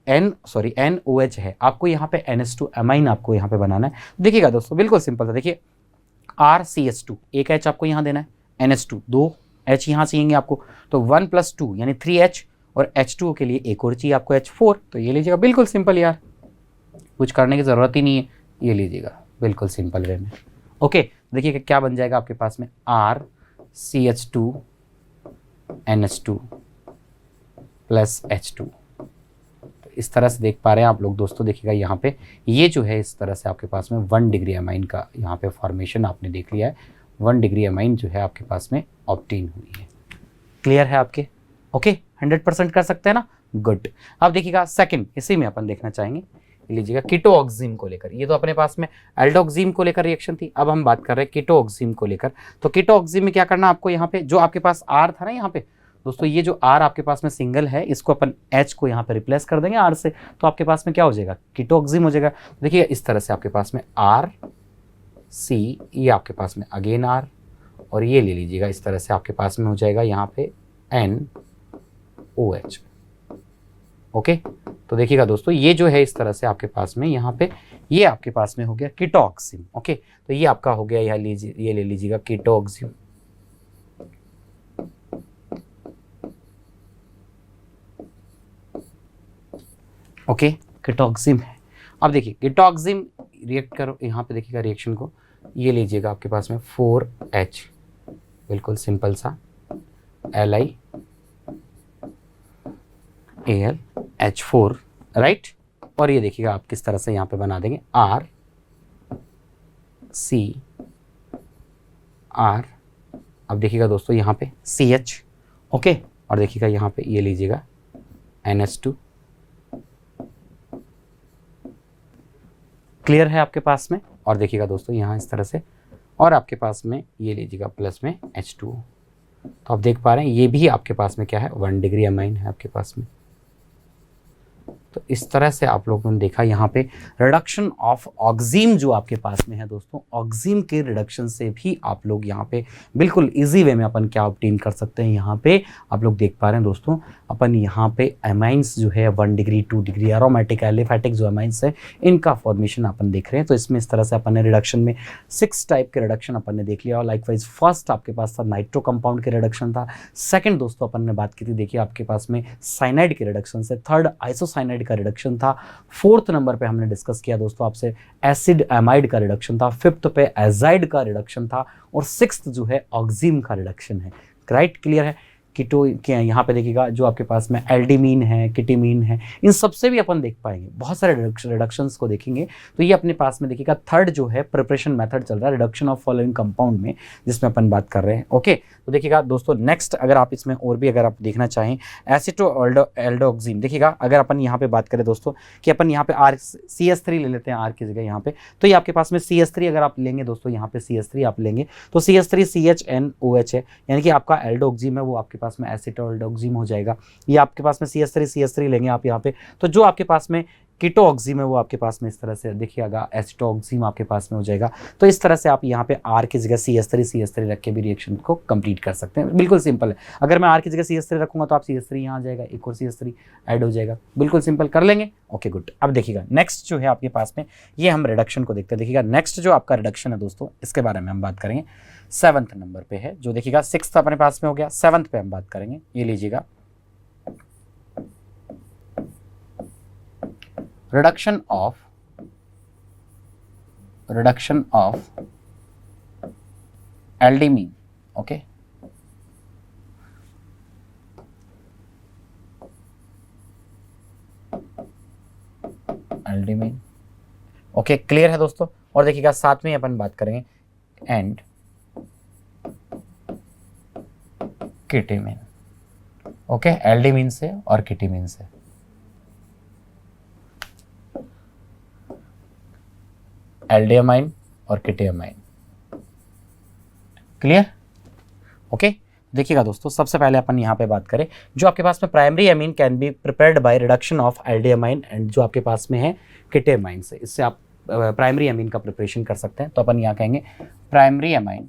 A: NOH है, आपको यहाँ पे NH2 अमाइन आपको यहाँ पे बनाना है। देखिएगा दोस्तों बिल्कुल सिंपल था, देखिए RCH2 एक H आपको यहाँ देना है, NH2 2 H यहाँ चाहिए आपको, तो 1 + 2 यानी 3H, और H2O के लिए एक और चाहिए आपको H4, तो ये लीजिएगा, बिल्कुल सिंपल यार, कुछ करने की ज़रूरत ही नहीं है, ये लीजिएगा बिल्कुल सिंपल वे में। ओके, देखिएगा क्या बन जाएगा आपके पास में RCH2 NH2 + H2। तो इस तरह से देख पा रहे हैं आप लोग दोस्तों, देखिएगा यहाँ पे ये जो है इस तरह से आपके पास में 1 डिग्री अमाइन का यहाँ पे फॉर्मेशन आपने देख लिया है, 1 डिग्री अमाइन जो है आपके पास में ऑब्टेन हुई है। क्लियर है आपके। ओके, 100% कर सकते हैं ना, गुड। अब देखिएगा सेकंड, इसी में अपन देखना चाहेंगे, लीजिएगा कीटोऑक्सीम को लेकर, ये तो अपने पास में एल्डोक्सीम को लेकर रिएक्शन थी, अब हम बात कर रहे हैं कीटोऑक्सीम को लेकर। तो कीटोऑक्सीम में क्या करना आपको, यहाँ पे जो आपके पास R था ना, यहाँ पे दोस्तों ये जो R आपके पास में सिंगल है, इसको अपन H को यहाँ पे रिप्लेस कर देंगे R से, तो आपके पास में क्या हो जाएगा, कीटोऑक्सीम हो जाएगा। देखिए इस तरह से आपके पास में RC, ये आपके पास में अगेन R, और ये ले लीजिएगा इस तरह से आपके पास में हो जाएगा यहाँ पे NOH। ओके, तो देखिएगा दोस्तों ये जो है इस तरह से आपके पास में यहाँ पे ये आपके पास में हो गया कीटोऑक्सीम। ओके, तो ये आपका हो गया, ये ले लीजिएगा कीटोऑक्सीम। ओके, कीटोऑक्सीम है। अब देखिए कीटोऑक्सीम रिएक्ट करो, यहाँ पे देखिएगा रिएक्शन को, ये लीजिएगा आपके पास में 4H, बिल्कुल सिंपल सा LiAlH4, राइट। और ये देखिएगा आप किस तरह से यहाँ पे बना देंगे RCR, अब देखिएगा दोस्तों यहाँ पे CH, ओके। और देखिएगा यहाँ पे ये लीजिएगा NH2, क्लियर है आपके पास में। और देखिएगा दोस्तों यहाँ इस तरह से, और आपके पास में ये लीजिएगा प्लस में H2O। तो आप देख पा रहे हैं ये भी आपके पास में क्या है, 1 डिग्री अमाइन है आपके पास में। तो इस तरह से आप लोगों ने देखा यहाँ पे रिडक्शन ऑफ ऑक्सीम जो आपके पास में है दोस्तों, ऑक्सीम के रिडक्शन से भी आप लोग यहाँ पे बिल्कुल इजी वे में अपन क्या ऑब्टेन कर सकते हैं। यहाँ पे आप लोग देख पा रहे हैं दोस्तों, अपन यहाँ पे अमाइंस जो है 1 डिग्री 2 डिग्री एरोमेटिक एलिफैटिक जो अमाइंस है इनका फॉर्मेशन अपन देख रहे हैं। तो इसमें इस तरह से अपन ने रिडक्शन में 6 टाइप के रिडक्शन अपन ने देख लिया। और लाइकवाइज फर्स्ट आपके पास था नाइट्रो कंपाउंड के रिडक्शन था, सेकंड दोस्तों अपन ने बात की थी देखिए आपके पास में साइनाइड के रिडक्शन से, थर्ड आइसोसाइनाइड का रिडक्शन था, फोर्थ नंबर पे हमने डिस्कस किया दोस्तों आपसे एसिड एमाइड का रिडक्शन था, फिफ्थ पे एजाइड का रिडक्शन था, और सिक्स्थ जो है ऑक्सीम का रिडक्शन है, राइट। क्लियर है। कीटो के यहाँ पे देखिएगा जो आपके पास में एल्डिमीन है, किटीमीन है, इन सबसे भी अपन देख पाएंगे, बहुत सारे रिडक्शंस को देखेंगे। तो ये अपने पास में देखिएगा थर्ड जो है प्रिपरेशन मेथड चल रहा है रिडक्शन ऑफ फॉलोइंग कंपाउंड में, जिसमें अपन बात कर रहे हैं, ओके। तो देखिएगा दोस्तों नेक्स्ट अगर आप इसमें और भी अगर आप देखना चाहें एसिटोएल्डोक्सीम, देखिएगा अगर अपन यहाँ पे बात करें दोस्तों कि अपन यहाँ पे CH3 ले लेते हैं R की जगह यहाँ पे, तो ये आपके पास में CH3 अगर आप लेंगे दोस्तों, यहाँ पे CH3 आप लेंगे तो CH3 CHNOH है, यानी कि आपका एल्डोक्सीम है वो आपके पास में एसिटोएल्डोक्सीम हो जाएगा। ये आपके पास में CH3 लेंगे आप यहाँ पे, तो जो आपके पास में कीटोऑक्सीम है वो आपके पास में इस तरह से देखिएगा एसिटोऑक्सीम आपके पास में हो जाएगा। तो इस तरह से आप यहाँ पे R की जगह CH3 रख के भी रिएक्शन को कंप्लीट कर सकते हैं, बिल्कुल सिंपल है। अगर मैं R की जगह CH3 रखूंगा तो आप CH3 यहाँ आ जाएगा, एक और CH3 ऐड हो जाएगा, बिल्कुल सिंपल कर लेंगे, ओके गुड। अब देखिएगा नेक्स्ट जो है आपके पास में ये हम रिडक्शन को देखते हैं। देखिएगा नेक्स्ट जो आपका रिडक्शन है दोस्तों इसके बारे में हम बात करेंगे, 7th नंबर पे है, जो देखिएगा 6th अपने पास में हो गया, 7th पे हम बात करेंगे। ये लीजिएगा reduction of aldimine, okay, aldimine, okay clear है दोस्तों। और देखिएगा साथ में अपन बात करेंगे एंड किटीमीन, ओके, एल्डिमीन से और किटीमीन से, एल्डियमाइन और किटियमाइन, क्लियर, ओके। देखिएगा दोस्तों सबसे पहले अपन यहाँ पे बात करें जो आपके पास में primary amine can be prepared by reduction of aldimine and जो आपके पास में है किटियमाइन से, इससे आप प्राइमरी अमीन का प्रिपरेशन कर सकते हैं। तो अपन यहाँ कहेंगे primary amine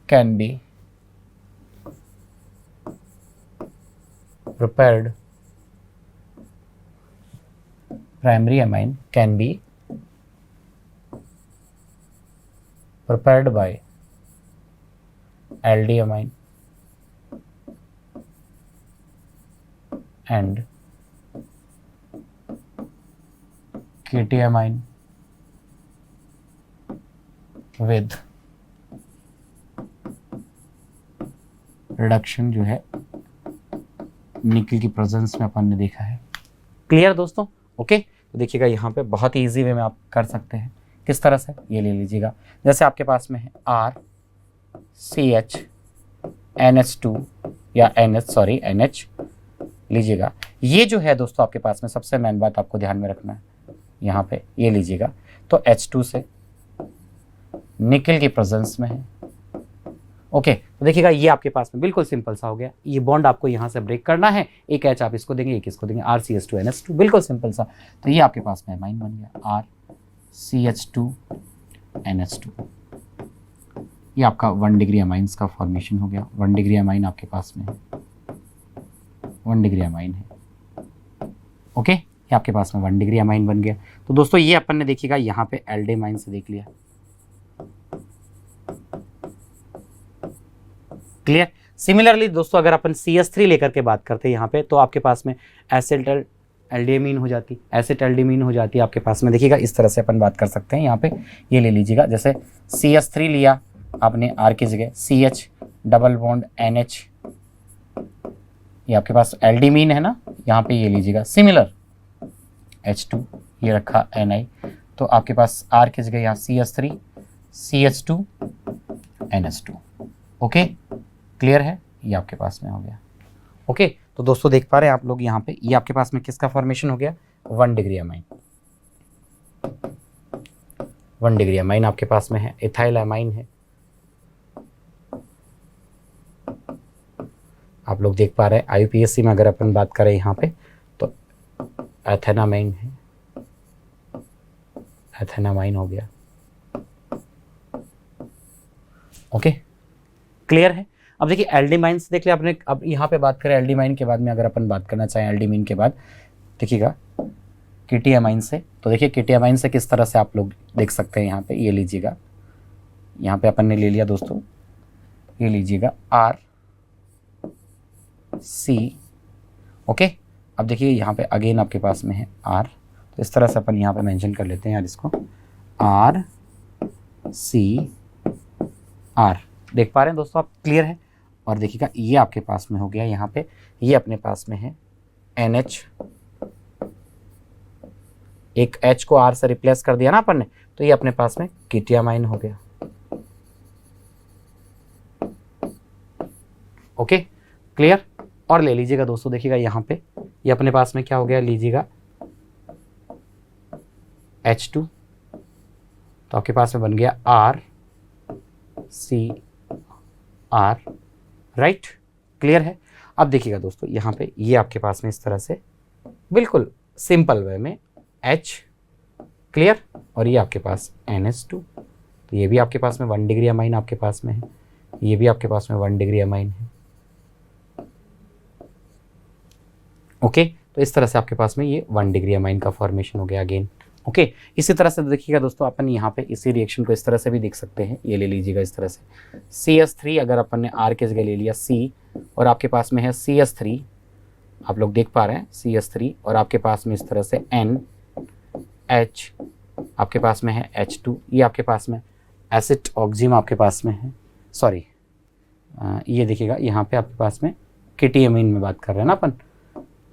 A: can be prepared, primary amine can be prepared by aldehyde and ketyamine with reduction जो है निकल की प्रेजेंस में अपन ने देखा है, क्लियर दोस्तों, ओके। तो देखिएगा यहाँ पे बहुत ही इजी वे में आप कर सकते हैं, किस तरह से, ये ले लीजिएगा जैसे आपके पास में है RCH या NH लीजिएगा। ये जो है दोस्तों आपके पास में सबसे मेन बात आपको ध्यान में रखना है, यहाँ पे ये लीजिएगा तो H2 से निकल की प्रेजेंस में है, ओके। तो देखिएगा ये आपके पास में बिल्कुल सिंपल सा हो गया, ये बॉन्ड आपको यहाँ से ब्रेक करना है, एक H आप इसको देंगे, एक इसको देंगे, RCH2NH2, बिल्कुल सिंपल सा। तो ये आपके पास में अमाइन बन गया RCH2NH2, ये आपका 1 डिग्री अमाइंस का फॉर्मेशन हो गया। 1 डिग्री अमाइन आपके पास में 1 डिग्री अमाइन है, ओके, ये आपके पास में 1 डिग्री अमाइन बन गया। तो दोस्तों ये अपन ने देखिएगा यहाँ पे एल्डेमाइन से देख लिया, क्लियर। सिमिलरली दोस्तों अगर अपन CH3 लेकर के बात करते हैं यहाँ पे, तो आपके पास में एसिटल एल्डिमीन हो जाती, एसिड एल्डिमीन हो जाती है आपके पास में। देखिएगा इस तरह से अपन बात कर सकते हैं यहाँ पे, ये ले लीजिएगा, जैसे CH3 लिया आपने R की जगह, CH डबल बॉन्ड NH, ये आपके पास एल्डिमीन है ना, यहाँ पे ये लीजिएगा सिमिलर H2, ये रखा Ni, तो आपके पास R की जगह यहाँ CH3 CH2 NH2। Okay, clear है, ये आपके पास में हो गया। ओके, तो दोस्तों देख पा रहे हैं आप लोग यहाँ पे, ये आपके पास में किसका फॉर्मेशन हो गया, 1 डिग्री अमाइन। 1 डिग्री अमाइन आपके पास में है, इथाइल अमाइन है, आप लोग देख पा रहे हैं। IUPAC में अगर अपन बात करें यहाँ पे, तो एथेनामाइन है, एथेनामाइन हो गया। ओके, क्लियर है। अब देखिए एल्डिमाइन्स देख लिया आपने। अब यहाँ पे बात करें एल्डिमाइन के बाद में, अगर अपन बात करना चाहें एल्डिमीन के बाद, देखिएगा कीटियामाइन से, तो देखिए कीटियामाइन से किस तरह से आप लोग देख सकते हैं यहाँ पे, ये लीजिएगा, यहाँ पे अपन ने ले लिया दोस्तों, ये लीजिएगा RC। ओके, अब देखिए यहाँ पे अगेन आपके पास में है R, तो इस तरह से अपन यहाँ पे मेंशन कर लेते हैं यार इसको, RCR। देख पा रहे हैं दोस्तों आप, क्लियर है। और देखिएगा ये आपके पास में हो गया यहाँ पे, ये अपने पास में है NH, एक H को R से रिप्लेस कर दिया ना अपन ने, तो ये अपने पास में कीटियामाइन हो गया। Okay, clear. और ले लीजिएगा दोस्तों, देखिएगा यहाँ पे ये अपने पास में क्या हो गया, लीजिएगा H2, तो आपके पास में बन गया RCR, राइट, क्लियर है। अब देखिएगा दोस्तों यहाँ पे ये आपके पास में इस तरह से बिल्कुल सिंपल वे में H, क्लियर, और ये आपके पास NH2, तो ये भी आपके पास में 1 डिग्री अमाइन आपके पास में है, ये भी आपके पास में 1 डिग्री अमाइन है। ओके, तो इस तरह से आपके पास में ये 1 डिग्री अमाइन का फॉर्मेशन हो गया अगेन। ओके, इसी तरह से देखिएगा दोस्तों अपन यहाँ पे इसी रिएक्शन को इस तरह से भी देख सकते हैं, ये ले लीजिएगा इस तरह से, CH3 अगर अपन ने R के जगह ले लिया C, और आपके पास में है CH3, आप लोग देख पा रहे हैं CH3, और आपके पास में इस तरह से NH, आपके पास में है H2, ये आपके पास में एसिड ऑक्जिम आपके पास में है, सॉरी ये देखिएगा यहाँ पे आपके पास में कीटियामाइन में बात कर रहे हैं ना अपन,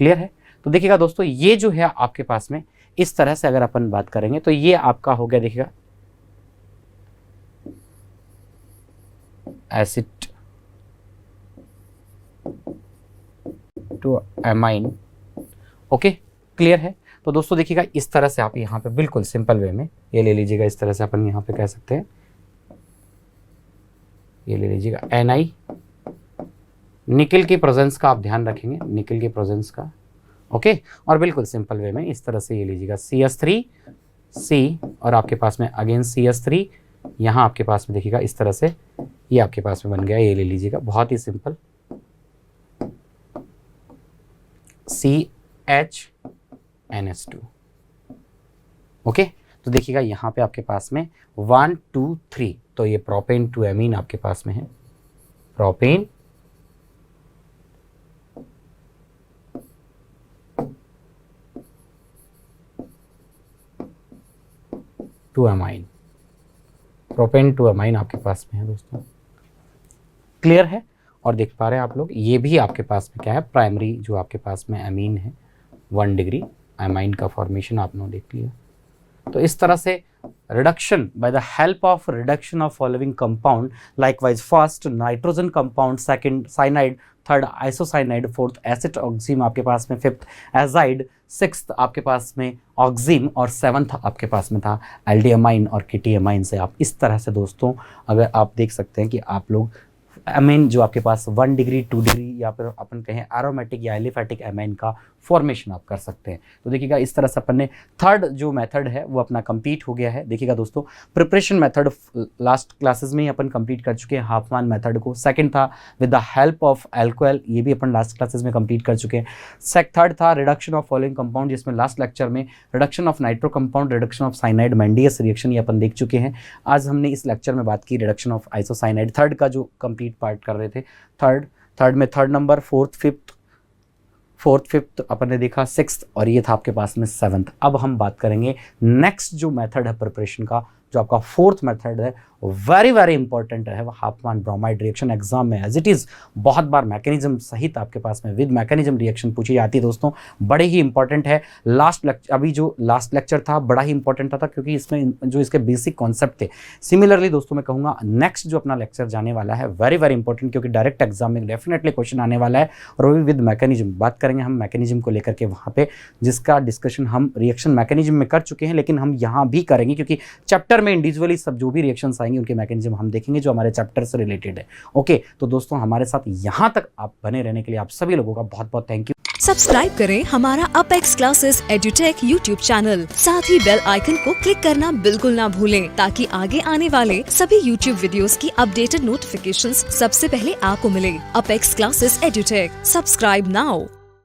A: क्लियर है। तो देखिएगा दोस्तों ये जो है आपके पास में इस तरह से अगर अपन बात करेंगे, तो ये आपका हो गया, देखिएगा acid to amine. Okay, clear है। तो दोस्तों देखिएगा इस तरह से आप यहाँ पे बिल्कुल सिंपल वे में ये ले लीजिएगा, इस तरह से अपन यहाँ पे कह सकते हैं, ये ले लीजिएगा Ni, निकल की प्रेजेंस का आप ध्यान रखेंगे, निकल की प्रेजेंस का। ओके, और बिल्कुल सिंपल वे में इस तरह से ये लीजिएगा CH3 C, और आपके पास में अगेन CH3, यहाँ आपके पास में देखिएगा इस तरह से ये आपके पास में बन गया, ये ले लीजिएगा, बहुत ही सिंपल CHNH2। ओके, तो देखिएगा यहाँ पे आपके पास में 1 2 3, तो ये प्रोपेन टू एमीन आपके पास में है, propane two amine, propane two amine आपके पास में है दोस्तों, क्लियर है। और देख पा रहे हैं आप लोग ये भी आपके पास में क्या है, प्राइमरी जो आपके पास में अमीन है, 1 डिग्री अमाइन का फॉर्मेशन आपने देख लिया। तो इस तरह से reduction by the help of reduction of following compound, likewise first nitrogen compound, second cyanide, third isocyanide, fourth acid oxime आपके पास में, फिफ्थ एजाइड, सिक्स्थ आपके पास में ऑक्सिम, और सेवंथ आपके पास में था एल्डियमाइन और कीटियामाइन से। आप इस तरह से दोस्तों अगर आप देख सकते हैं कि आप लोग अमीन जो आपके पास 1 डिग्री 2 डिग्री या फिर अपन कहें एरोमेटिक या एलिफेटिक अमीन का फॉर्मेशन आप कर सकते हैं। तो देखिएगा इस तरह से अपन ने थर्ड जो मेथड है वो अपना कंप्लीट हो गया है। देखिएगा दोस्तों प्रिपरेशन मेथड लास्ट क्लासेस में ही अपन कंप्लीट कर चुके हैं, हाफमान मेथड को। सेकंड था with the help of alcohol, ये भी अपन लास्ट क्लासेस में कंप्लीट कर चुके हैं। थर्ड था रिडक्शन ऑफ फॉलोइंग कंपाउंड, जिसमें लास्ट लेक्चर में reduction of nitro compound, reduction of cyanide, Mendius reaction ये अपन देख चुके हैं। आज हमने इस लेक्चर में बात की रिडक्शन ऑफ आइसोसाइनाइड, थर्ड का जो कंप्लीट पार्ट कर रहे थे। थर्ड थर्ड में थर्ड नंबर, फोर्थ फिफ्थ अपन ने देखा, सिक्स्थ, और ये था आपके पास में सेवन्थ। अब हम बात करेंगे नेक्स्ट जो मेथड है प्रिपरेशन का, जो आपका फोर्थ मेथड है, वेरी वेरी इंपॉर्टेंट है, वो हाफमैन ब्रोमाइड रिएक्शन। एग्जाम में एज इट इज बहुत बार मैकेनिज्म सहित आपके पास में विद मैकेनिज्म रिएक्शन पूछी जाती है दोस्तों, बड़े ही इंपॉर्टेंट है। अभी जो लास्ट लेक्चर था बड़ा ही इंपॉर्टेंट था क्योंकि इसमें जो इसके बेसिक कॉन्सेप्ट थे। सिमिलरली दोस्तों मैं कहूँगा नेक्स्ट जो अपना लेक्चर जाने वाला है वेरी वेरी इंपॉर्टेंट, क्योंकि डायरेक्ट एग्जाम में डेफिनेटली क्वेश्चन आने वाला है, और वो भी विद मैकेनिज्म। बात करेंगे हम मैकेनिज्म को लेकर के वहाँ पे, जिसका डिस्कशन हम रिएक्शन मैकेनिज्म में कर चुके हैं, लेकिन हम यहाँ भी करेंगे क्योंकि चैप्टर में इंडिविजुअली सब जो भी रिएक्शंस आएंगे उनके मैकेनिज्म हम देखेंगे जो हमारे चैप्टर से रिलेटेड है। ओके, तो दोस्तों हमारे साथ यहाँ तक आप बने रहने के लिए आप सभी लोगों का बहुत बहुत थैंक यू।
B: सब्सक्राइब करें हमारा apex classes edutech YouTube channel, साथ ही बेल आइकन को क्लिक करना बिल्कुल ना भूलें ताकि आगे आने वाले सभी यूट्यूब वीडियोस की अपडेटेड नोटिफिकेशंस सबसे पहले आपको मिले। Apex classes edutech, subscribe now.